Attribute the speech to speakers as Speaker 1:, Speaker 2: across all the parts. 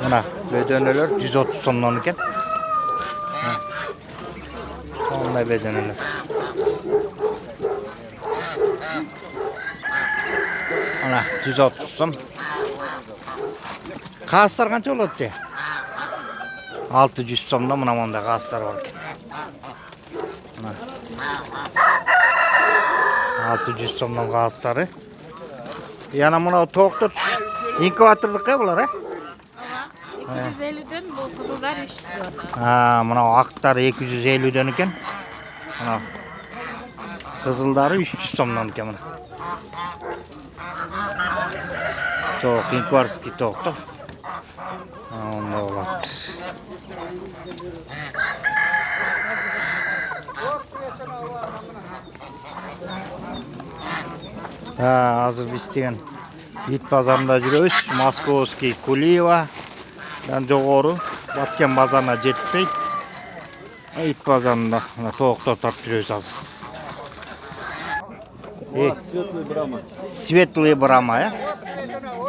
Speaker 1: Mına bedeneler 130 somdan ekan. Onday bedeneler. Ana 130 som. Qaslar qancha bo'ladi? 600 somda mına monda qaslar bor ekan. 600 somdan qasları. Yana mına to'qtir inkubatorlik bular, ha?
Speaker 2: 250'den bu kızıllar 300 lira.
Speaker 1: Ha, mına aqtar 250'den ekan. Mına qızıldары 300 somdan ekan mına. To'q inkubatorskiy to'qtir. Onda bo'ladi. Ha, hozir biz degan it bozorida yuribmiz. Moskovskiy Kuliva dan jo'g'ori Batken bozorina jetpay. It bozorida to'qtir tortib yuribmiz hozir.
Speaker 3: Светлый брама.
Speaker 1: Светлый брама, ya?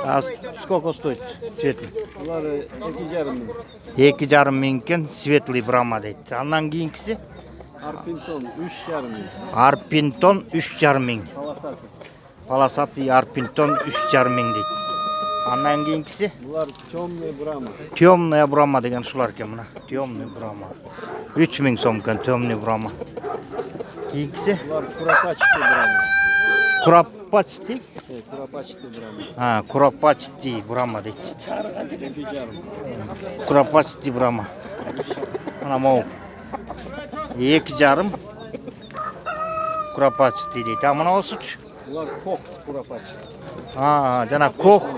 Speaker 1: А сколько стоит светлый?
Speaker 3: Bunlar 2,5 ming.
Speaker 1: 2,5 ming ekan svetli brama deydi. Andan keyingisi
Speaker 3: Arpinton 3,5 ming.
Speaker 1: Arpinton 3,5 ming.
Speaker 3: Kawasaki.
Speaker 1: Palasati Arpinton 3,5 ming deydi. Andan keyingisi
Speaker 3: Bunlar Temный Brahma.
Speaker 1: Temная brama degan shular ekan mana. Temный brama. 3 ming so'm ekan Temный brama. Keyingisi
Speaker 3: Bunlar Kuropatчатый Brahma.
Speaker 1: Kuropatчатый.
Speaker 3: Kuropatчатый Brahma.
Speaker 1: Ha, Kuropatчатый brama deydi.
Speaker 3: 2,5.
Speaker 1: Kuropatчатый brama. Mana bu 2,5 Kuropatчатый deydi. Ha, mana o'siq.
Speaker 3: Bunlar Koch Kuropatчатый.
Speaker 1: Ha, jana Koch.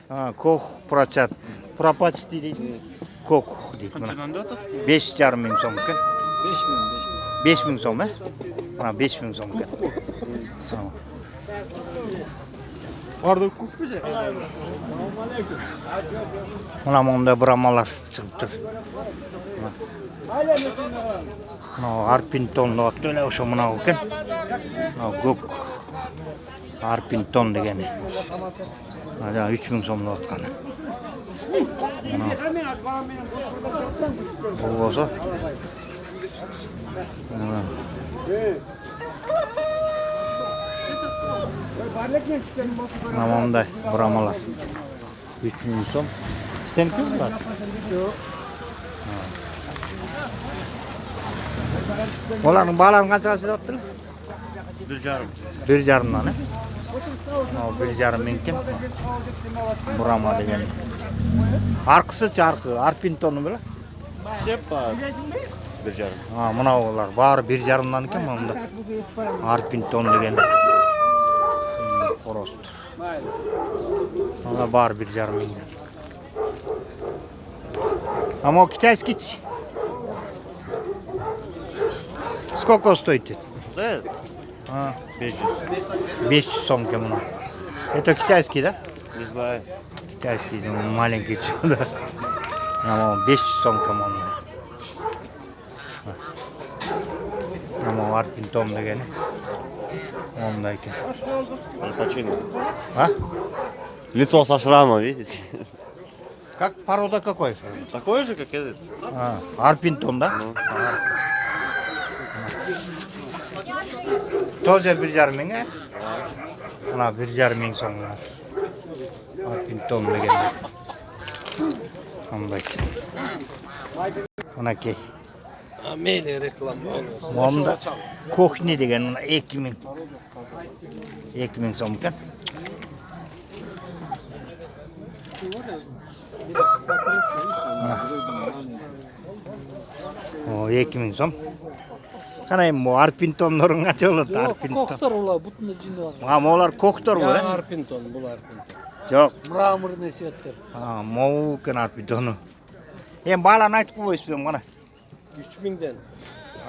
Speaker 1: Ha, Koch Kuropatчатый deydi. Koch deydi mana. 5,5 ming so'm ekan.
Speaker 3: 5 ming.
Speaker 1: 5 ming so'm, ha? Mana 5 ming so'm ekan.
Speaker 3: Orada Koch mu?
Speaker 1: Mana bunda bramalar chiqib tur. Mana Arpinton deyapti, o'sha mana ekan. Mana Gok Arpinton degani. Mana 3 ming so'm deyotgan. Mana bu bo'lsa. Mana bunday bramalar 3 ming so'm. Sen kimlar? Ularning balarini qanchaga sotyaptilar? 1,5. 1,5 dan, ha? 1,5 ming ekan. Brama degan. Arqisi-chi, arqi Arpintonni bilan?
Speaker 3: Sepa 1,5.
Speaker 1: Ha, mana ular bari 1,5 dan ekan bunda. Arpinton degan. Qorost. Mana bari 1,5 ming. Ama китайский-chi. Сколько стоит?
Speaker 3: Да?
Speaker 1: А,
Speaker 3: 500.
Speaker 1: 500 сом кому. Это китайский, да?
Speaker 3: Не знаю.
Speaker 1: Китайский, маленький. Да. 500 сом кому. Ama Arpinton degani. Onda ekan.
Speaker 3: Почему?
Speaker 1: А?
Speaker 3: Лицо со шрамом, видите?
Speaker 1: Как порода какой?
Speaker 3: Такой же, как этот.
Speaker 1: Арпинтон, да? Тоже 1,5 ming, ha? Ana 1,5 ming so'm. Arpinton degani. Onda ekan. Manaki.
Speaker 4: Meyli reklam olsun.
Speaker 1: Onda Kochni degan 2 ming. 2 ming so'm ekan. O 2 ming so'm. Qanday bu Arpintonlaring qancha bo'ladi? Arpinton.
Speaker 4: Koktor ular butun jini var.
Speaker 1: Ha, molar Kochtor bu,
Speaker 4: Ya
Speaker 1: ha?
Speaker 4: Arpinton, bu Arpinton.
Speaker 1: Yo'q.
Speaker 4: Mramor nesiyattir.
Speaker 1: Ha, mo'kan Arpintonu. Hem balani aytib qo'ysiz mana.
Speaker 4: 3000'den.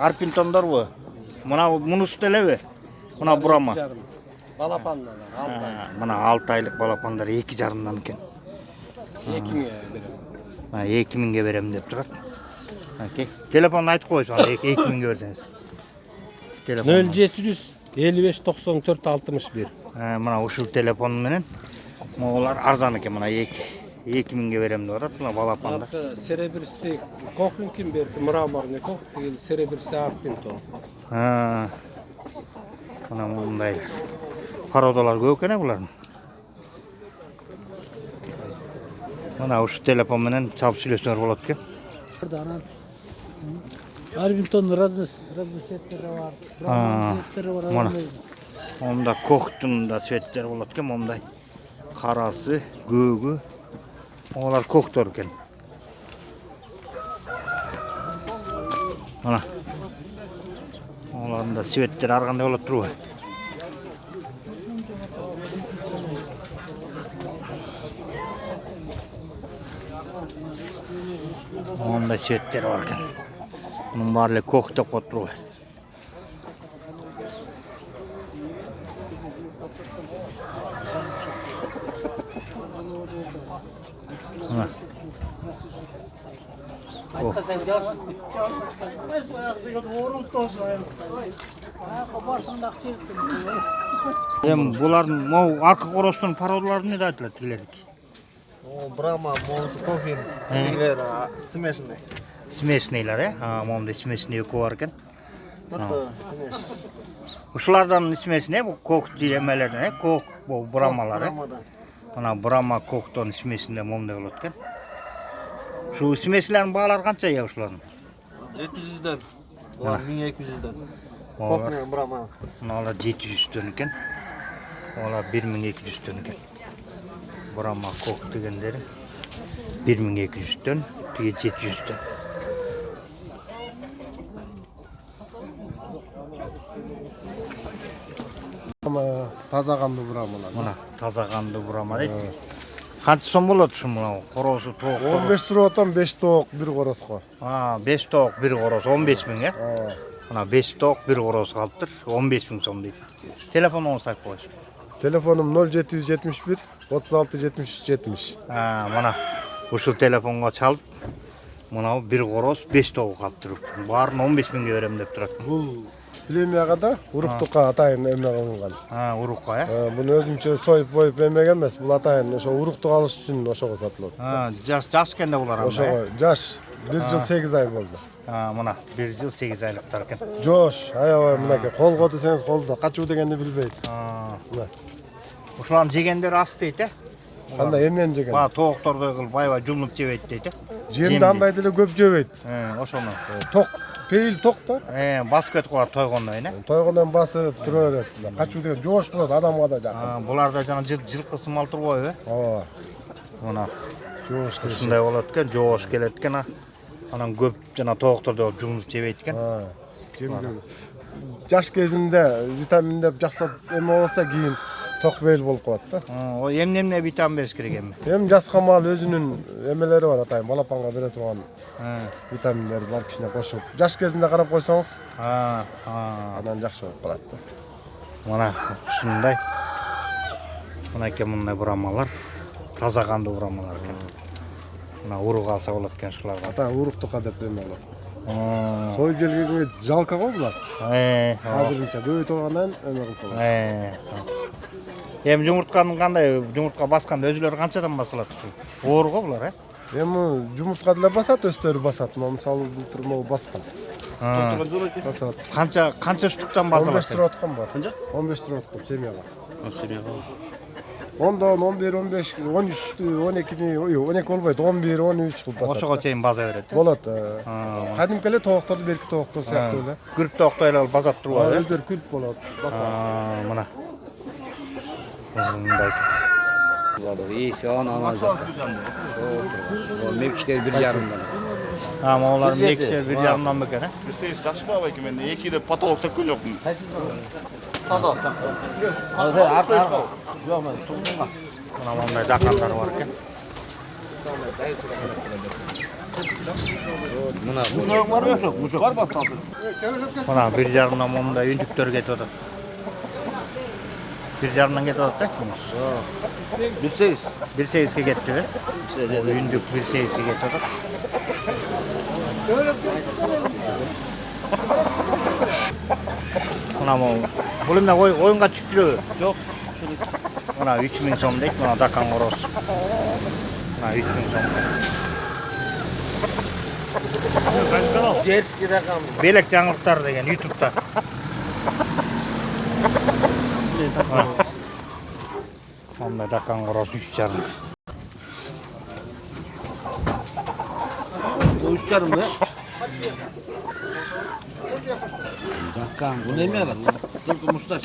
Speaker 1: Arpintonlar bu. Mana bunisi telebi. Mana burama.
Speaker 4: Balapanlar, 6 ay.
Speaker 1: Mana 6 oylik balapanlar 2,5 dan ekan.
Speaker 4: 2000'ye berem.
Speaker 1: Ha, 2 mingga berem deb turadi. Okey. Telefonni aytib qo'ysiz, 2 mingga bersangiz. Telefon.
Speaker 4: 0700 55 94 61.
Speaker 1: Mana o'sha telefon bilan ular arzon ekan, mana 2000'ge berem dep atat. Buna balapanda.
Speaker 4: Arka serebristik kokrinkin berki mramorny kok değil serebristik arpinton.
Speaker 1: Ha. Buna munday. Parodalar köp ekene bularning. Mana şu telefon menen çalıp süйлөсөңөр bolot eкен.
Speaker 5: Buradan Arvington setleri var. Brahman setleri var.
Speaker 1: Mana. Onda koktun da svetler bolot eкен, monday. Karası, göğü. Olar koktor eкен. Mana. Onların da svetleri arganda bolot turup. Onda svetleri var eкен. Bunun barlı kokta kotrup. Mana. Buların o arka korostunun parodlarını ne daydılar tilerdik?
Speaker 6: O Brahma, Monsu, Kohin, diler smešni.
Speaker 1: Smesneyler he? Ha, momda smesney köp var eкен.
Speaker 6: Toto smeš.
Speaker 1: Uşulardan ismesi ne bu? Kok diyemelerden he? Kok bu brahmalar he?
Speaker 6: Brahmadan.
Speaker 1: Ana brahma kokton ismesinde momda bolot eкен. Şu ismeslerin bağlar kança ya uşuların?
Speaker 6: 700'den. Olar 1200'den.
Speaker 1: Olar,
Speaker 6: Kohin Brahma.
Speaker 1: olar 700'den eken. Olar 1200'den eken. Brahma kok degenleri 1200'den, diye 700'den.
Speaker 4: Ama taza kanlı Brahmalar.
Speaker 1: Mana taza kandı brahma deyt. Kança son bolot şu muna korosu toğuk.
Speaker 4: 15 liradan 5 toğuk bir korosko.
Speaker 1: Ha, 5 toğuk bir koros 15 bin he? Mana 5 toğuk bir koros kalıptır 15 bin so'm deyt. Telefonu onu sayıp koysun.
Speaker 4: Telefonum 0771 36 73 70.
Speaker 1: Ha, mana uşul telefonga çalıp muna bir koros 5 toğuk kalıptır. Bарын 15 binge berem dep turat.
Speaker 4: Bul Plemiyaga da uruktukka atayın emek alıngan.
Speaker 1: Ha, urukka he?
Speaker 4: Bunu özümçe soyup boyup emek emes. Bu atayın oşo uruktuk alış üçün oşoga satılır.
Speaker 1: Ha, jas kende bular anda he?
Speaker 4: Oşoga jaş 1 yıl 8 ay boldu.
Speaker 1: Ha, mana 1 yıl 8 aylıktar eken.
Speaker 4: Joş, ayabay mınake kolgo desеңiz kolda kaçуу degенди билбейт.
Speaker 1: Ha,
Speaker 4: Mına.
Speaker 1: uşulan jegендер ас дейт he?
Speaker 4: Kanda emnen jegen.
Speaker 1: Ba toğuktordu kıl bayba jumlup jebeyt deyt he?
Speaker 4: Жемди андай деле көп жебейт.
Speaker 1: Oşonu.
Speaker 4: Ток, пейил ток да.
Speaker 1: Basıp ketip koyat toygondan he?
Speaker 4: Тойгондон басып тура берет. Качуу деген жош болот адамга да жакын.
Speaker 1: Ha, bular da jana жылкысы mal turboy he?
Speaker 4: Ооба.
Speaker 1: Mana
Speaker 4: Жош келишет.
Speaker 1: ушундай болот экен, жоош келет экен. Анан көп жана тоокторду жумуп жебейт экен.
Speaker 4: Жемди. Жаш кезинде витаминдеп жакшылап эме болсо кийин ток бейил болуп калат да.
Speaker 1: O emnemne vitamin beriş керек эми.
Speaker 4: Эми жаска мал өзүнүн эмелери бар атайын, балапанга бере турган
Speaker 1: Ha,
Speaker 4: витаминдер бар кичине кошуп. Жаш кезинде карап койсоңуз,
Speaker 1: ha.
Speaker 4: анан жакшы болуп калат да.
Speaker 1: Mana ушундай. Мына экен мындай бурamalar. Таза канды бурamalar экен. Мына урук алса болот экен ушуларга.
Speaker 4: Атайын уруктукка деп эме болот.
Speaker 1: Ha.
Speaker 4: Сой келгенге жалко го булар.
Speaker 1: Ha.
Speaker 4: Азырынча көбөй тургандан эме кылса болот.
Speaker 1: Эми жумуртканын кандай, жумуртка басканда өзүлөрү канчадан басылат ушу? Оор го булар, э?
Speaker 4: Эми жумуртка деле басат, өстөрү басат. Мисалы былтыр могу баскан. Басат.
Speaker 1: Канча штуктан басылат?
Speaker 4: 15 лира аткан бар. Канча? 15 лира аткан семьяга. Семьяга. 10, 11, 15, 13, 12, 12 болбойт, 11, 13 кылып басат.
Speaker 1: Ошого чейин база берет.
Speaker 4: Болот. Кадимки эле тоокторду берки тооктор сыяктуу эле.
Speaker 1: Күрүп тооктой эле басат турбайбы, э?
Speaker 4: Өздөрү күлүп болот, басат.
Speaker 1: Мына. Мындай.
Speaker 7: İyi şu an anlayacak. O mevkiler bir yarımdan.
Speaker 1: Ha, moğollar mekşer bir yarımdan beкен, э?
Speaker 3: Представляешь, жақсы ба байке мен екеуді потолокта күлөпмүн.
Speaker 1: Мына мындай дакандар бар экен. Мына бир жарымдан мындай үндүктөр кетип атат. Бир жарымдан кетип атат да? 1.8'e кетти, э? Үндүк 1.8'e кетип атат. Мына бул эмне оюнга түшүрөбү? Жок. Мына 3000 сом дейт, мына дакан короосу. Mına 3 ming so'm.
Speaker 6: Gerçek rakam.
Speaker 1: Belek жаңылыктар деген YouTube'da. Onda dakan qoroz 3,5.
Speaker 6: Bu 3,5 mı? Dakika, bu ne mi lan? Sırtı mustaş.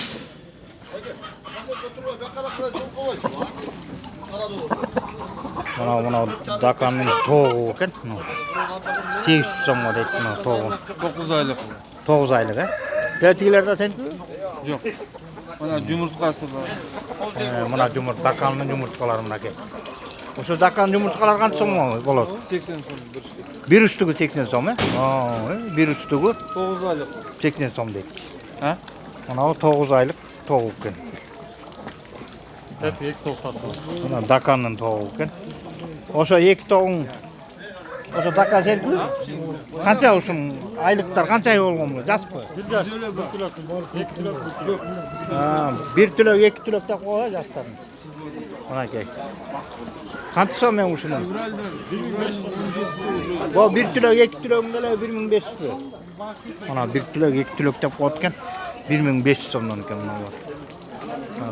Speaker 1: Mına dakanın toğu eкен. 8 so'mga deydi mına toğu.
Speaker 8: 9 aylık.
Speaker 1: 9 aylık ha. Bertigilerde sen?
Speaker 8: Yok. Ana yumurtkası var.
Speaker 1: Mına dakanın yumurtkalarındaki. Oşo dakan yumurtkalar qancha so'm bo'ladi?
Speaker 8: 80 so'm bir işte.
Speaker 1: Bir üstügü 80 so'm ha? Bir üstügü
Speaker 8: 9 aylık.
Speaker 1: 80 so'm deydi.
Speaker 8: Ha?
Speaker 1: Mına o 9 aylık toğu eкен.
Speaker 8: Hep ek toxtatdı.
Speaker 1: Mına dakanın toğu eкен. Oşo iki toğun Oşo daka sen qancha olsun aylıklar qancha ay bolğan bu? Jaspa.
Speaker 8: 1 yaş. 1 kilo. 2 kilo. 1 kilo.
Speaker 1: Ha, 1 tülök 2 tülökte qo'ya jastar. Mana kek. Qancha so'm men uşunu?
Speaker 8: 1500.
Speaker 1: Bu 1 tülök 2 tülökünde 1500. Mana 1 tülök 2 tülök dep qo'yotgan 1500 so'mdan ekan mana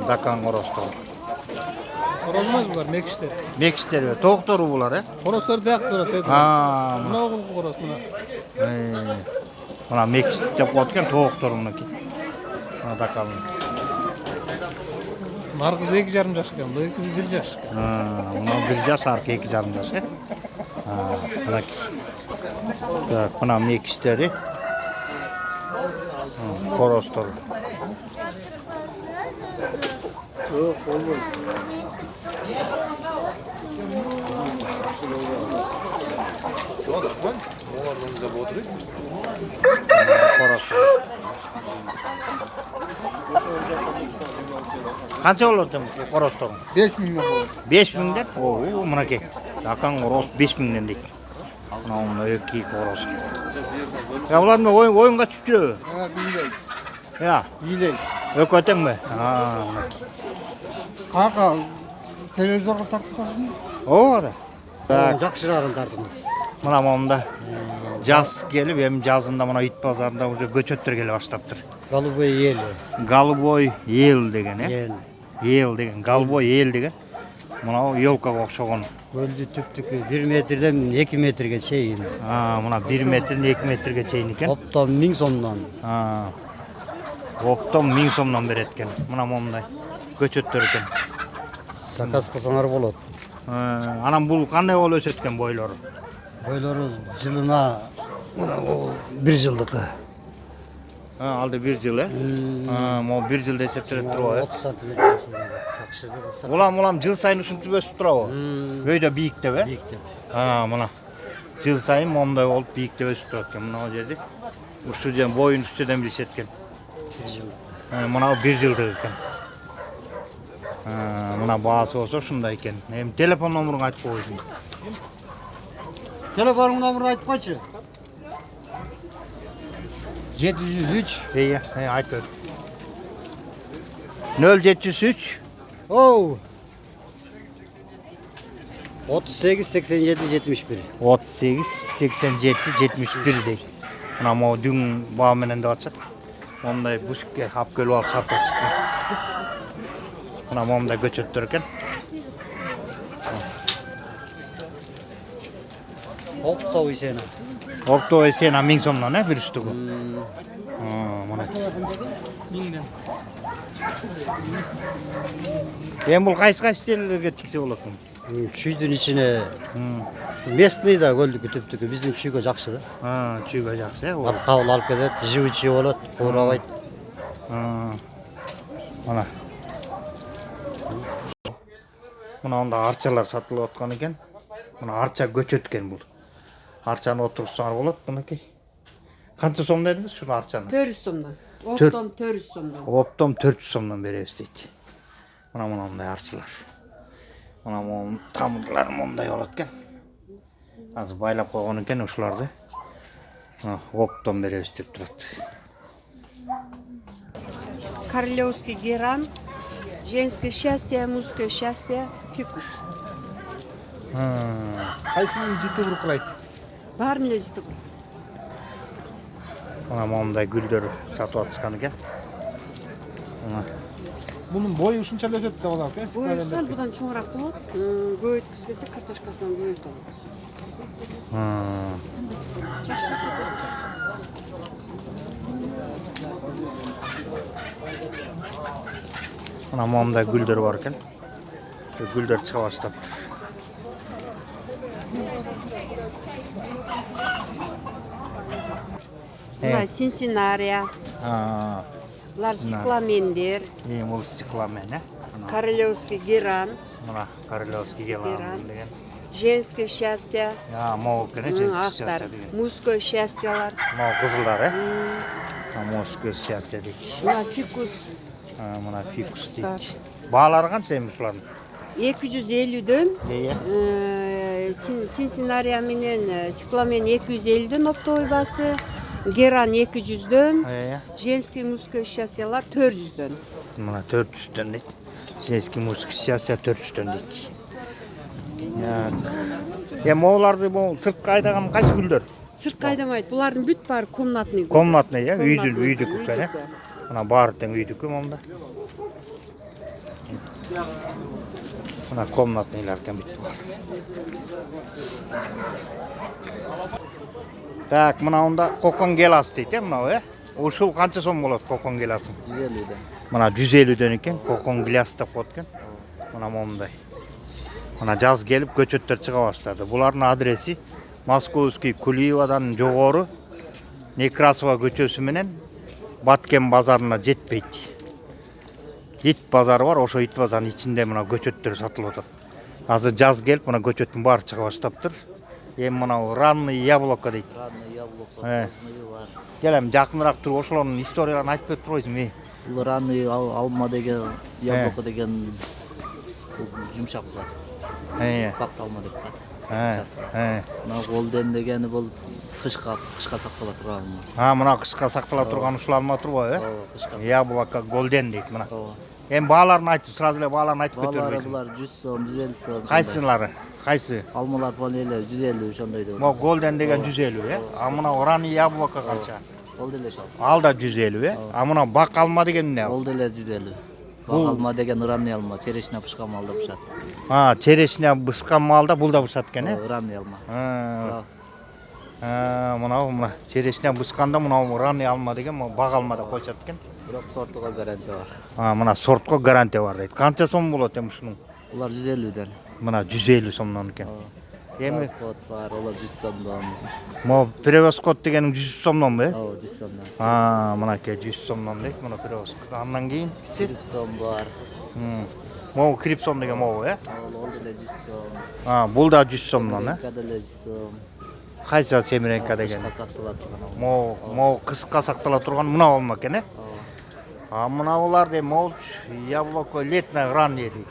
Speaker 1: bu. Dakan qorostor.
Speaker 5: Korozmaz bular mekişler.
Speaker 1: Mekişler ve doktoru bular ha.
Speaker 5: Korozlar dayak duradi.
Speaker 1: Ha,
Speaker 5: Buna oğul koroz buna.
Speaker 1: mana mekiş dep qo'yotgan doktor buniki. Mana dakan.
Speaker 5: Nargız 2,5 yaş ekan, bu 1 yaş.
Speaker 1: Ha, buna 1 yaş arka 2,5 yaş. Ha, mana. Tak, mana mekişleri. Korostor. Korostor. Qancha bo'ladi bu korostor?
Speaker 5: 5.000 bo'ladi.
Speaker 1: 5.000 deb. Oo, mana ke. Dakan qoros 5.000 dan deydi. Mana iki qoros. Ya ularni o'yinga tushdi.
Speaker 5: Ha, bilay.
Speaker 1: Ya,
Speaker 5: Bilay.
Speaker 1: ökөtеңби? Ha.
Speaker 5: Kanka televizyonga tartışasın.
Speaker 1: O da. Tak,
Speaker 6: Жақшырағын тартыңыз.
Speaker 1: mana momda jaz kelip, hem жазында мына ит базарында уже көчөттөр келе баштаптыр.
Speaker 6: Голубой ели.
Speaker 1: Голубой ел деген,
Speaker 6: Ел.
Speaker 1: Ел деген, голубой ел деген. Мына елкага окшогон.
Speaker 6: Көлді түптікі 1 метрден 2 метрге чейін.
Speaker 1: Мына 1 метрден 2 метрге чейин экен.
Speaker 6: Оптом 1000 сомнан.
Speaker 1: Оптом 1000 сомдон берет экен. Мына момдай көчөттөр экен.
Speaker 6: Заказ қылсаңар болады.
Speaker 1: Анан бул кандай болуп өсөт экен бойлору?
Speaker 6: Бойлары жылына 1 жылдықы.
Speaker 1: Алды 1 жыл, Мо 1 жылда эсептелип турабы?
Speaker 6: 30 сантиметр. Жақшыдығы.
Speaker 1: Улам жыл сайын ушинтип өсүп турабы? Өйдө бийиктеп,
Speaker 6: Биіктеп.
Speaker 1: Мына жыл сайын момундай болуп бийиктеп өсүп турат экен. Мына жерде ушуден боюн үстүдөн билишет экен.
Speaker 6: 1 жыл.
Speaker 1: Мына 1 жылдык экен. Мына баасы болсо ушундай экен. Эми телефон номуруңду айтып койсуң.
Speaker 6: Телефонun номерін айтып қойшы. 703.
Speaker 1: Айтып өр. 0703
Speaker 6: Оу. 38 87 71.
Speaker 1: 38 87 71 дейт. Мына могу дүң баа менен деп атышат. Мондай бушикке алып келип алып сатып атышат. Мына момундай көчөттөр экен.
Speaker 6: Оптовый сені.
Speaker 1: Оптовый сена 1000 сомдон, бир үстүгү. Мына.
Speaker 5: 1000'den.
Speaker 1: Эми бул кайсы жерлерге тиксе болот?
Speaker 6: Чүйдің içine местный да көлдүкү түптүкү биздин чүйгө жакшы да.
Speaker 1: Чүйгө жакшы,
Speaker 6: Ал кабыл алып келет, живучий болот, куурабайт.
Speaker 1: Мына. Мына онда арчалар сатылып аткан экен. Мына арча көчөт экен бул. Арчаны отурсаңар болот, мынакей. Канча сом дедиңиз шуну арчаны?
Speaker 9: 400 сомдан. Оптом 400 сомдан.
Speaker 1: Оптом 400 сомдон беребиз дейт. Мына мындай арчалар. Мына монун тамырлары мондай болот экен. Азыр байлап койгон экен ушуларды. Оптом беребиз деп турат.
Speaker 9: Королевский геран, женское счастье, мужское счастье, фикус.
Speaker 5: Кайсынын жыты буркулайт?
Speaker 9: Барын эле жыты.
Speaker 1: Мына момундай гүлдөр сатып атышкан экен.
Speaker 5: Bunun boyu ушунчалык өсөт деп алат, э?
Speaker 9: Бөйт сал будан чоңураак болот. Бөйткүс келсе картошкасынан бөйт болот.
Speaker 1: Мына момундай гүлдөр бар экен. Гүлдөр чыга баштапты.
Speaker 9: Мына синсинария, булар цикламендер,
Speaker 1: Бул цикламен, э?
Speaker 9: королевский геран,
Speaker 1: Мына королевский гелан деген.
Speaker 9: женское счастье,
Speaker 1: Могу экен, женский
Speaker 9: ақтар,
Speaker 1: счастье деген.
Speaker 9: мужское счастьелар,
Speaker 1: Могу кызылдар, э? Мужское счастье дейт.
Speaker 9: мына фикус
Speaker 1: Мына фикус дейт. Баалары канча эми булардын?
Speaker 9: 250-дөн,
Speaker 1: Ие.
Speaker 9: синсинария менен цикламен 250-дөн оптовый басы, геран 200-дөн,
Speaker 1: Ие.
Speaker 9: женский мужское счастьелар 400-дөн.
Speaker 1: Мына 400-дөн дейт. Женский мужский счастье 400-дөн дейт. Могуларды бул сыртка айдаган кайсы гүлдөр?
Speaker 9: Сыртка айдамайт, булардын бүт баары комнатный.
Speaker 1: Комнатный, э? Үйдүкү экен, э? Мына баары тең үйдүкү момунда. Мына комнатныйлар экен бүт бар. Так, мына онда кокон гелас дейт, э, мынау, э? Ушул канча сом болот кокон геласын?
Speaker 7: 150'den.
Speaker 1: Мына 150'дөн экен, кокон гелас деп коет экен. Мына момундай. Мына жаз келип көчөттөр чыга баштады. Булардын адреси Московский Кулиевадан жогору Некрасова көчөсү менен Баткен базарына жетпейт. Ит базары бар, ошо ит базарынын ичинде мына көчөттөр сатылып атат. Азыр жаз келип мына көчөттүн баары чыга баштаптыр. Эми мына ранный яблоко дейт.
Speaker 7: Ранный яблоко,
Speaker 1: Э.
Speaker 7: крупный var.
Speaker 1: Келем жакыныраак туруп ошолордун историяларын айтып берип турбайсыңбы?
Speaker 7: Бұл ранный алма деген, яблоко деген жұмшақ болады. Бақты алма деп қады. Мына голден дегені бұл қышқа сақтала тұрған алма.
Speaker 1: Мына кышка сактала турган ушул алма турбайбы, э?
Speaker 7: Қышқа.
Speaker 1: Яблоко голден дейт мына. Эми бааларын айтып, сразу эле бааларын айтып
Speaker 7: Балары
Speaker 1: көтөрбөйсүң.
Speaker 7: бұлар 100 сом, 150 сом.
Speaker 1: Кайсылары? Кайсы?
Speaker 7: Алмалар falan эле 150 ошондой деп.
Speaker 1: Мо голден деген 150, э? Мына ранный яблоко канча?
Speaker 7: Ол деле шал.
Speaker 1: Ал да 150, э? Мына бак алма деген эмне?
Speaker 7: Ол деле 150. Бак алма деген ранный алма, черешня пышкан малда пышат.
Speaker 1: Черешня бышкан малда бул да бышат экен, э?
Speaker 7: Ранный алма. Раз.
Speaker 1: Мына черешня бышканда мына ранный алма деген бак алма деп коюшат экен.
Speaker 7: Бирок сортуга гарантия бар.
Speaker 1: Мына сортко гарантия бар дейт. Канча сом болот эми ушунун?
Speaker 7: Булар 150'den.
Speaker 1: Мына 150 сомдон экен. Эми
Speaker 7: Скот бар, олар 100 сомдон.
Speaker 1: мо превоскот дегенин 100 сомдонбу, э?
Speaker 7: 100 сомдон.
Speaker 1: Мынакей 100 сомдон дейт, мына превоскот. Андан кийин
Speaker 7: Крип сом бар.
Speaker 1: могу крипсон деген могу, э?
Speaker 7: Ол деле 100 сом.
Speaker 1: Бул да 100 сомдон, э?
Speaker 7: Када деле 100 сом.
Speaker 1: Кайсы семиренка деген?
Speaker 7: Сактала турган алма.
Speaker 1: Могу кышка сактала турган мына алма экен, э? Мына булар де молч, яблоко летное раннее дейт.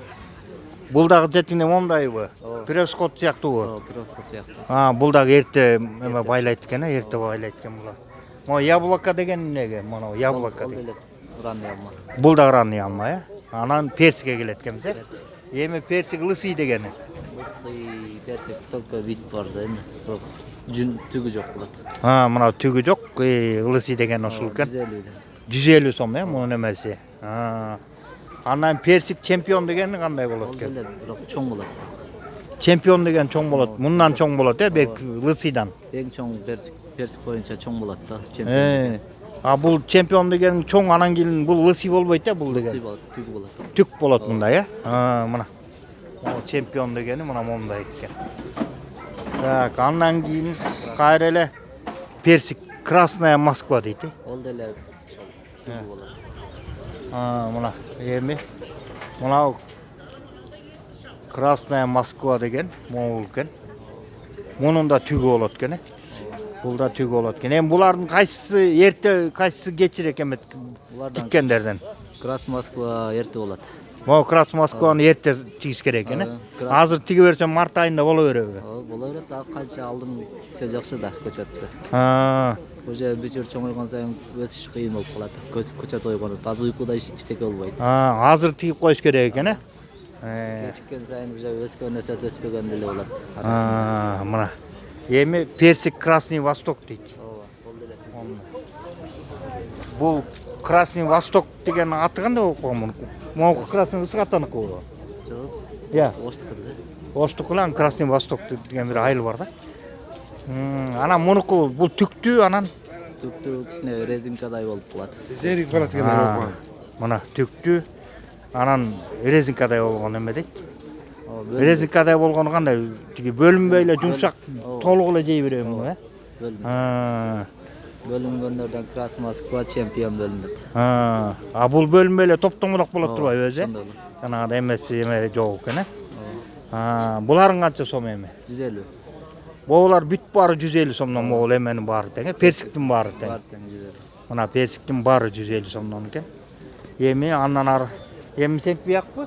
Speaker 1: Бул дагы жетине мондайбы? Превоскот сыяктуубу?
Speaker 7: Превоскот сыяктуу.
Speaker 1: Бул дагы эрте байлайт экен, эрте байлайт экен булар. Мо яблоко деген эмнеге? Мына яблоко
Speaker 7: Ол
Speaker 1: деген.
Speaker 7: деле ранный алма.
Speaker 1: Бул да ранний алма, э? Анан персикке келет экенбиз, э? Эми персик лысый дегени.
Speaker 7: Лысый персик только вид бар да эми. Бирок түгү жок болот.
Speaker 1: Мына түгү жок, лысый деген ушул экен. 150 сом, э? Мунун эмеси. Анан персик чемпион деген кандай болот
Speaker 7: Ол
Speaker 1: экен?
Speaker 7: деле бирок чоң болот.
Speaker 1: Чемпион деген чоң болот. Мындан чоң болот, э? Бек лысыйдан.
Speaker 7: Эң чоң персик боюнча чоң болот да. Чемпион.
Speaker 1: Бул чемпион деген чоң, анан кийин бул лысый болбойт, э? Бул
Speaker 7: Лысый
Speaker 1: деген.
Speaker 7: болот, түгү болот.
Speaker 1: Түк болот мындай, э? Мына. Могу чемпион дегени мына момундай экен. Так, андан кийин кайра эле персик Красная Москва дейт, э?
Speaker 7: Ол деле түгү болот.
Speaker 1: Мына эми мына Красная Москва деген могул экен. Мунун да түгү болот экен, э? Бул да түгү болот экен. Эми булардын кайсысы эрте, кайсысы кечирээк эмет тиккендерден?
Speaker 7: Красная Москва эрте болот.
Speaker 1: Могу Красная Москваны эрте тигиш керек экен, э? Азыр тиге берсем март айында боло береби?
Speaker 7: Боло берет, а канча алдым тиксе жакшы да көчөттү. Уже бечер чоңойгон сайын өсүш кыйын болуп калат. Көчөт ойгонот, азыр уйкуда иштеке болбойт.
Speaker 1: Азыр тигип коюш керек экен, э?
Speaker 7: Kechikken sayın уже өскөн эсе өспөгөн деле болот.
Speaker 1: Мына. Эми персик Красный Восток дейт.
Speaker 7: Ооба, бул деле.
Speaker 1: Бул Красный Восток деген аты кандай болуп калган мунун? Могу Красный Восток атаныкы болот.
Speaker 7: Жок.
Speaker 1: Я.
Speaker 7: Оштук да.
Speaker 1: Оштук менен Красный Восток деген бир айыл бар да. Анан мунуку бул түктүү, анан
Speaker 7: Түктүү кичине резинкадай болуп калат.
Speaker 4: Зерик барат экен ооба.
Speaker 1: мына түктүү, анан резинкадай болгон эме дейт. Резинкадай болгону кандай? Тиги бөлүнбөй эле жумшак, толук эле жей берем муну,
Speaker 7: Бөлүнгөндөрдөн Красный Москва чемпион бөлүнөт.
Speaker 1: Бул бөлүнбөй эле топтомурак болот турбайбы өзү?
Speaker 7: Ошондой болот.
Speaker 1: Жанагыдай эмеси эме жок экен, Буларын канча сом эми?
Speaker 7: 150.
Speaker 1: Булар бүт баары 150 сомдон могул эменин баары тең, персиктин баары тең.
Speaker 7: Бар тең 150.
Speaker 1: Мына персиктин баары 150 сомдон экен. Эми андан ары эми сен биякпы?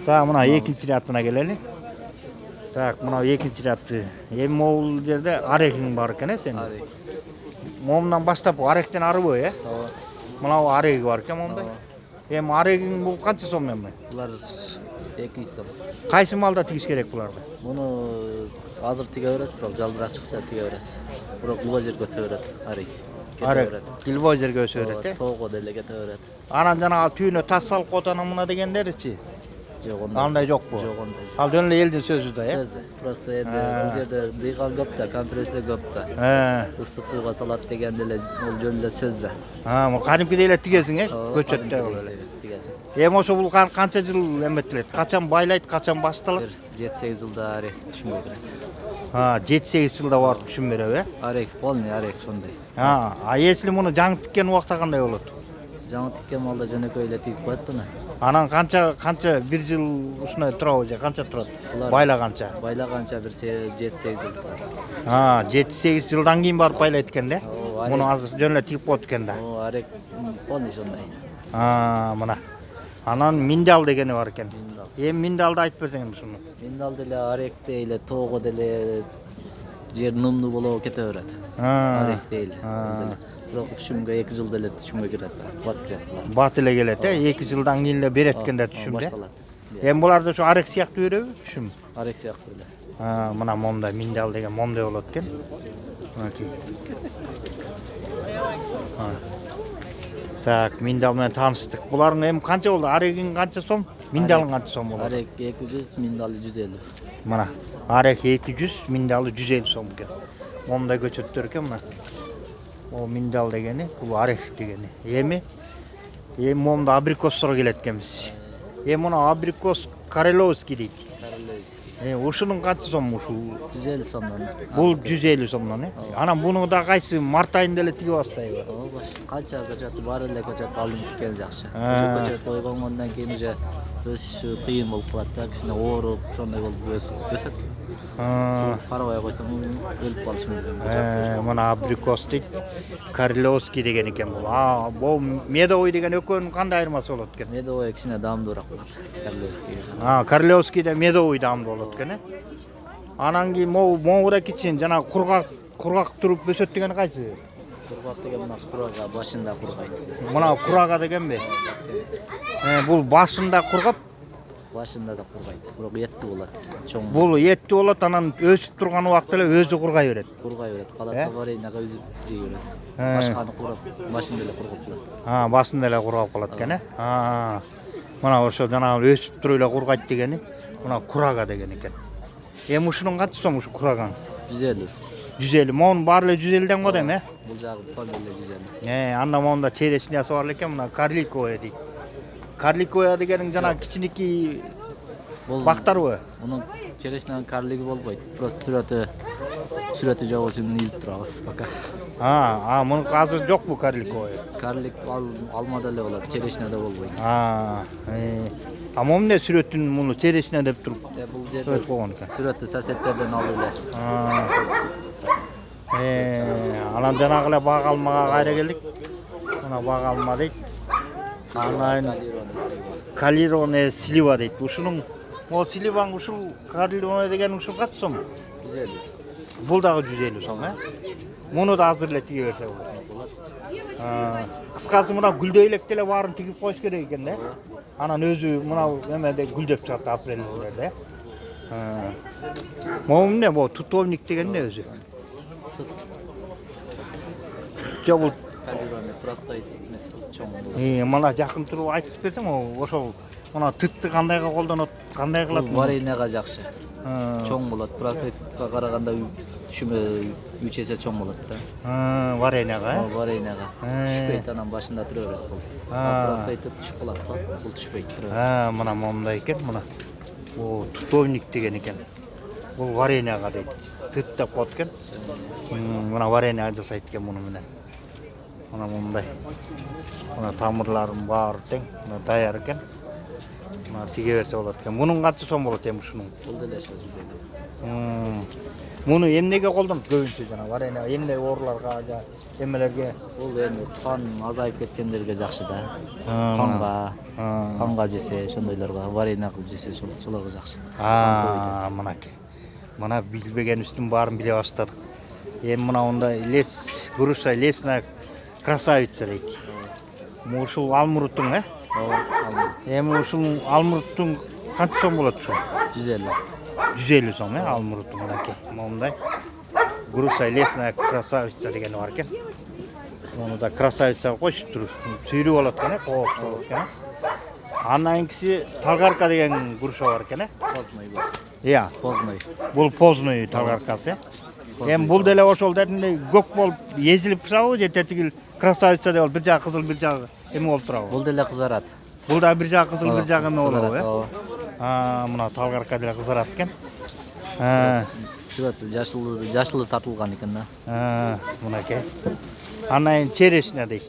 Speaker 1: Так, мына экинчи рядына келели. Так, мына экинчи рядты. Эми могул жерде арегиң бар экен, сен.
Speaker 7: Арек.
Speaker 1: Момундан баштап аректен арыбы,
Speaker 7: Ооба.
Speaker 1: Мына ареги бар экен момундай. Эми арегиң бул канча сом эми?
Speaker 7: Булар 200 сом.
Speaker 1: Кайсы малда тигиш керек буларды?
Speaker 7: Муну азыр тиге бересиз, бирок жалбырак чыкса тиге бересиз. Бирок улуу жерге өсө берет арек.
Speaker 1: Арек килбой жерге өсө берет,
Speaker 7: Тоого деле кете берет.
Speaker 1: Анан жанагы түйүнө тас салып котона мына дегендеричи.
Speaker 7: Жок ондай.
Speaker 1: Андай жокпу?
Speaker 7: Жок ондай.
Speaker 1: Ал жөн эле элдин сөзү да,
Speaker 7: Сөзү. Просто эndi бул жерде дыйган көп да, компрессия көп да. Ысык сууга салат деген деле бул жөн эле сөз да.
Speaker 1: Кадимкидей эле тигесиң, көчөттө эле.
Speaker 7: Тигесиң.
Speaker 1: Эми ошо бул канча жыл эметилет? Качан байлайт, качан башталат?
Speaker 7: 7-8 жылда арек түшүнбөй келет.
Speaker 1: 7-8 жылда барып түшүн береби?
Speaker 7: Арек, полный арек ошондой.
Speaker 1: Если муну жаңы тиккен убакта кандай болот?
Speaker 7: Жаңы тиккен малда жөнөкөй эле тигип коет буну.
Speaker 1: Анан канча бир жыл ушундай турабы же канча турат? Байлаганча.
Speaker 7: Байлаганча бир 7-8 жыл турат.
Speaker 1: 7-8 жылдан кийин барып байлайт экен да?
Speaker 7: арек.
Speaker 1: Муну азыр жөн эле тигип коет экен да.
Speaker 7: Арек полный ошондой.
Speaker 1: Мына. Анан миндал дегени бар экен.
Speaker 7: Миндал.
Speaker 1: Эми миндалды айтып берсең ушуну.
Speaker 7: Миндал деле аректе эле тоого деле жер нымдуу болуп кете берет. Арек дейли. Бирок түшүмгө 2 жыл деле түшүмгө кирет.
Speaker 1: Бат эле келет, 2 жылдан кийин эле берет экен да түшүмдө.
Speaker 7: Башталат.
Speaker 1: Эми буларды ошо арек сыяктуу береби түшүм?
Speaker 7: Арек сыяктуу эле.
Speaker 1: Мына момда миндал деген момдой болот экен. Мынакей. Так, миндал менен тааныштык. Булардын эми канча болду? Арегиң канча сом? Миндалың канча сом болот?
Speaker 7: Арек 200, миндалы 150.
Speaker 1: Мына, арек 200, миндалы 150 сом экен. Момдай көчөттөр экен мына. О миндал дегени, бул арек дегени. Эми момда абрикостор келет экенбиз. Эми муну абрикос Кареловский дейт. Ушунун канча сом ушул?
Speaker 7: 150 сомдон.
Speaker 1: Бул 150 сомдон, Анан буну да кайсы март айында эле тигип баштайбы?
Speaker 7: Ооба, канча көчөт бар эле көчөт алынып кеткен жакшы. Көчөт койгондон кийин уже өсүшү кыйын болуп калат да, кичине ооруп, ошондой болуп өсөт. Карабай койсоң өлүп калышы мүмкүн.
Speaker 1: Мына абрикос дейт. Кареловский деген экен бул. Бул медовый деген экөөнүн кандай айырмасы болот экен?
Speaker 7: Медовый кичине даамдуураак болот. Карлевский.
Speaker 1: Кареловскийде медовый даамдуу болот экен, Анан кийин могура кичин жана кургак туруп өсөт деген кайсы?
Speaker 7: Кургак деген мына курага башында кургайт.
Speaker 1: Мына курага дегенби? Бул башында кургап,
Speaker 7: башында да кургайт. Бирок эттүү болот. Чоң.
Speaker 1: Бул эттүү болот, анан өсүп турган убакта эле өзү кургай берет.
Speaker 7: Кургай берет. Каласа вареньяга үзүп жей берет. Башканы курап, башында эле кургап калат.
Speaker 1: Башында эле кургап калат экен, Мына ошо жанагы өсүп туруп эле кургайт дегени, мына курага деген экен. Эми ушунун канча сом ушу курагаң?
Speaker 7: 150.
Speaker 1: 150. Монун баары эле 150ден го дейм,
Speaker 7: Бул жагы полный эле 150.
Speaker 1: Анда монда черешнясы бар экен, мына карликовая дейт. Карликовая дегениң жанагы кичинекей бактарбы?
Speaker 7: Мунун черешнянын карлиги болбойт. Просто сүрөтү жок үчүн илип турабыз пока.
Speaker 1: Мунуку азыр жокпу карликовая?
Speaker 7: Карлик алмада эле болот, черешняда болбойт.
Speaker 1: Момун эле сүрөтүн муну черешня деп туруп
Speaker 7: бул жерде сүрөтү сосеттерден алып эле.
Speaker 1: Анан жанагы эле бак алмага кайра келдик. Мына бак алма дейт. Анан калированная слива дейт. Ушунун сливаң ушул калированная деген ушул канча сом?
Speaker 7: 150.
Speaker 1: Бул дагы 150 сом, Муну да азыр эле тиге берсе болот. Кыскасы мына гүлдөй электе эле баарын тигип коюш керек экен да. Anan özü mına emede güldep çattı aprelilerde. Moğum ne bu? Tutovnik degen ne özü? Jabul.
Speaker 7: Kalibirme prostoid emas bu çoğun bu.
Speaker 1: Mana жақын туруп айтып берсең, ошол мына тытты кандайга колдонот, кандай кылат?
Speaker 7: Варенага жакшы. Çoğun болот. Prostoidка караганда үч эсе çoğun болот да.
Speaker 1: Варенага.
Speaker 7: Варенага. Түшпөйт анан башында тура берет бул. Prostoid түшүп калат да. Бул түшпөйт тура.
Speaker 1: Мына момундай экен, мына. О, тутовник деген экен. Бул варенага дейт. Тыт деп коет экен. Мына варенага жасайт экен муну менен. Мына момундай. Мына тамырларын баары тең, мына даяр экен. Мына тиге берсе болот экен. Мунун канча сом болот эми ушунун?
Speaker 7: Бул деле ошо 150.
Speaker 1: Муну эмнеге колдонот көбүнчө жана варенага, эмне ооруларга, эмелерге?
Speaker 7: Бул эми кан азайып кеткендерге жакшы да. Канга жесе, ошондойлорго варена кылып жесе, шолорго жакшы.
Speaker 1: Мынакей. Мына билбегенибиздин баарын биле баштадык. Эми мына ондай лес, груша лесная красавица дейт. Ушул алмуруттун, Эми ушул алмуруттун канча сом болот ушу?
Speaker 7: 150.
Speaker 1: 150 сом, алмуруттун мынакей. Мондай груша лесная красавица деген бар экен. Муну да красавица кошуп туруп, сүйрүп алат экен, кооп болот экен. Андан кийинкиси талгарка деген груша бар экен,
Speaker 7: Позной бул.
Speaker 1: Иә,
Speaker 7: Позной.
Speaker 1: Бул позной талгаркасы. Эми бул деле ошол дедимде көк болуп езилип турабы же тетигил красавица деп бир жагы кызыл, бир жагы эме болуп турабы?
Speaker 7: Бул деле кызарат.
Speaker 1: Бул да бир жагы кызыл, бир жагы эме болобу,
Speaker 7: Мына
Speaker 1: талгарка деле кызарат экен.
Speaker 7: Свет жашылы тартылган экен да.
Speaker 1: Мынакей. Анан черешня дейт.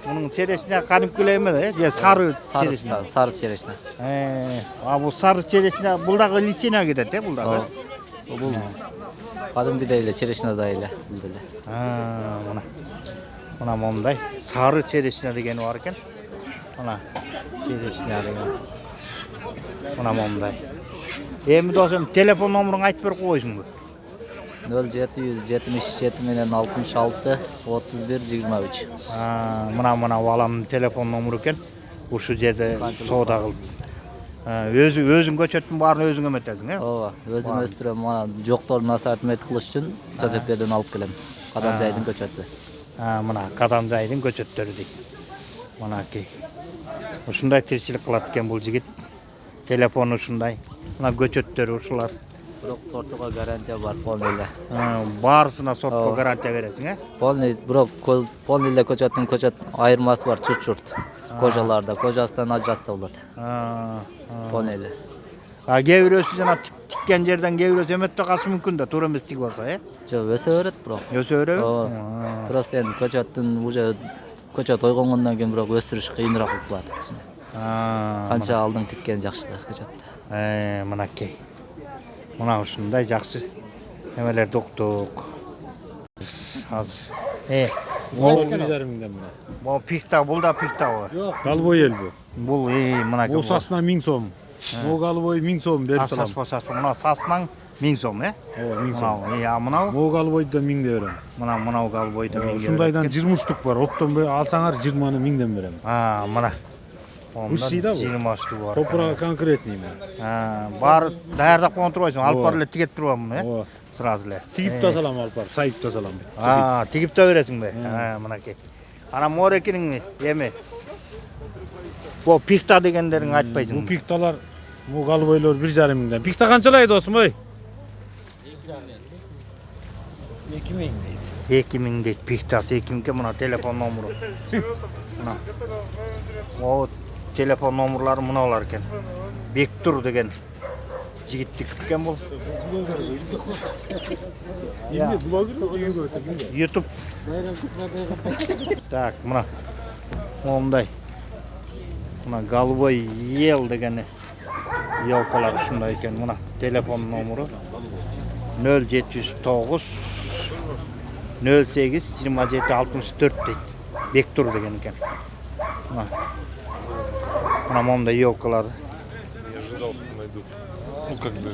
Speaker 1: Мунун черешня кадимки эле эме да, же сары черешня.
Speaker 7: Сары черешня.
Speaker 1: Бул сары черешня бул дагы личина кетет, бул дагы.
Speaker 7: Бул кадимкидей эле черешнядай эле бул деле.
Speaker 1: Мына момундай сары черешня деген бар экен. Мына черешня деген. Мына момундай. Эми досым телефон номерин айтып берип койсуңбу?
Speaker 7: 0777 менен 66 31 23.
Speaker 1: Мына баламдын телефон номеру экен. Ушу жерде соода кылып. Өзүң көчөттүн баарын өзүң эметесиң,
Speaker 7: Ооба, өзүм өстүрөм. Мана жокторун насаатмет кылыш үчүн соседтерден алып келем. Кадамжайдын көчөтү.
Speaker 1: Мына Кадамжайдын көчөттөрү дейт. Мынакей. Ушундай тиричилик кылат экен бул жигит. Телефону ушундай. Мына көчөттөрү ушулар.
Speaker 7: Бирок сортуга гарантия бар, полный эле.
Speaker 1: Баарысына сортко гарантия бересиң,
Speaker 7: Полный, бирок полный эле көчөт айырмасы бар, чурт. Кожаларда, кожасынан ажыраса болот. Полный эле.
Speaker 1: Кээ бирөөсү жана тиккен жерден кээ бирөөсү эметпей калышы мүмкүн да, туура эмес тигип алса,
Speaker 7: Жок, өсө берет бирок.
Speaker 1: Өсө береби?
Speaker 7: Просто эми көчөттүн уже көчөт ойгонгондон кийин бирок өстүрүш кыйыныраак болуп калат. Канча алдың тиккен жакшы да көчөттү.
Speaker 1: Мынакей. Мына ушундай жакшы эмелерди уктук. Азыр. Бул пихта, бул да пихта бар.
Speaker 8: Голубой ел бу.
Speaker 1: Бул мынакей.
Speaker 8: Бул сасына 1000 сом. Бул голубой 1000 сом берип салам.
Speaker 1: Мына сасынан 1000 сом,
Speaker 8: Ооба, 1000 сом.
Speaker 1: Мынау?
Speaker 8: Бул голубойду да 1000 де берем.
Speaker 1: Мынау голубойду 1000.
Speaker 8: Ушундайдан 20 штук бар. Оттон алсаңар 20-ны 1000ден берем.
Speaker 1: Мына.
Speaker 8: Ушси да бул.
Speaker 1: 20 штук бар.
Speaker 8: Топурагы конкретный.
Speaker 1: Бар даярдап коюп турбайсың, алып бар эле тигет турбам муну,
Speaker 8: Ооба.
Speaker 1: Сразу эле.
Speaker 8: Тигип да салам алып бар, сайып да салам.
Speaker 1: Тигип да бересиңби? Мынакей. Анан морекиниң эми бу пихта дегендерин айтпайсың.
Speaker 8: Бу пихталар, бу голубойлор 1,5 миңден. Пихта канчалай досум ой?
Speaker 1: 2000 дейт. 2000 дейт пихтасы, 2000ге мына телефон номеру. Мына. О, телефон номерлары мыналар экен. Бектур деген жигитти күткөн бул. YouTube. Так, мына. Мондай. Мына голубой ел деген елкалар ушундай экен. Мына телефон номеру 0709 08 27 64 дейт. Бектур деген экен. Мына мондай елкалар.
Speaker 10: Я ожидал, что найдут. Ну, как бы,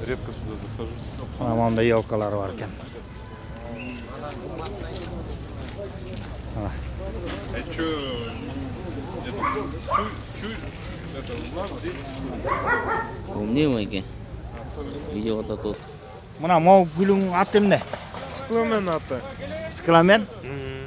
Speaker 10: редко сюда захожу.
Speaker 1: Мына мондай елкалар бар экен.
Speaker 10: А чё,
Speaker 7: Бұл не ма екен? Видеода тут.
Speaker 1: Мына мау гүлүң аты эмне?
Speaker 8: Скламен аты.
Speaker 1: Скламен?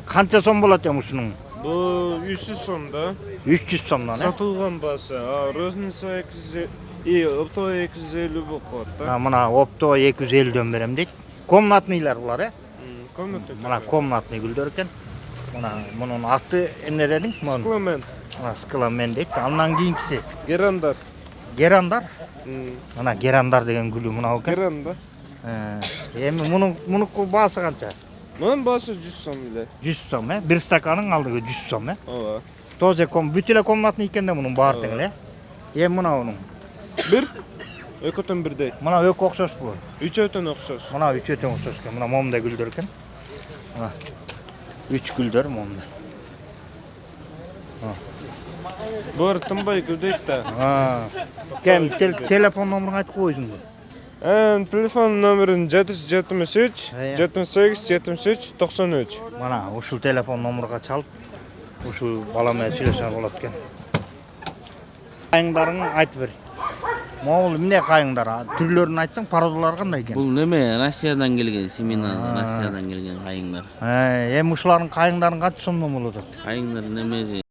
Speaker 1: Канча сом болот эми ушунун?
Speaker 8: Бұл 300 сом да.
Speaker 1: 300 сомдон, э?
Speaker 8: Сатылған басы. Розница 250, оптова 250 болып қалады да.
Speaker 1: Мына опто 250дөн берем дейт. Комнатныйлар булар, э?
Speaker 8: Комната.
Speaker 1: Мына комнатный гүлдөр экен. Мына мунун аты эмне дедиң?
Speaker 8: Скламен.
Speaker 1: Мына скламен дейт. Андан кийинкиси
Speaker 8: Герандар.
Speaker 1: герандар. Мына герандар деген гүлү мынау экен.
Speaker 8: Геран да.
Speaker 1: Эми мунуку баасы канча?
Speaker 8: Мұның басы 100 сом эле.
Speaker 1: 100 сом, э? Бир стаканын алдыгы 100 сом, э?
Speaker 8: Ооба.
Speaker 1: Тоже бүт эле комнатный экен да мунун баары тең эле. Эми мынауунун.
Speaker 8: Бир. Экөтөн бирдей.
Speaker 1: Мына өкө окшош бул.
Speaker 8: Үчөөтөн окшош.
Speaker 1: Мына үчөө тең окшош экен. Мына момундай гүлдөр экен. Мына 3 гүлдөр момундай.
Speaker 8: Бұлар тынбай көдейт да.
Speaker 1: Кем телефон номерин айтып койсуң.
Speaker 8: Телефон номерин 773 78 73 93.
Speaker 1: Мана ушул телефон номерге чалып, ушул бала менен сүйлөшсөң болот экен. Кайыңдарың айтып бер. Могул эмне кайыңдар? Түрлөрүн айтсаң, пародалар кандай экен?
Speaker 7: Бұл неме? Россиядан келген, семена Россиядан келген қайыңдар.
Speaker 1: Эми ушулардын кайыңдарын канча сомдон болот?
Speaker 7: Қайыңдар неме?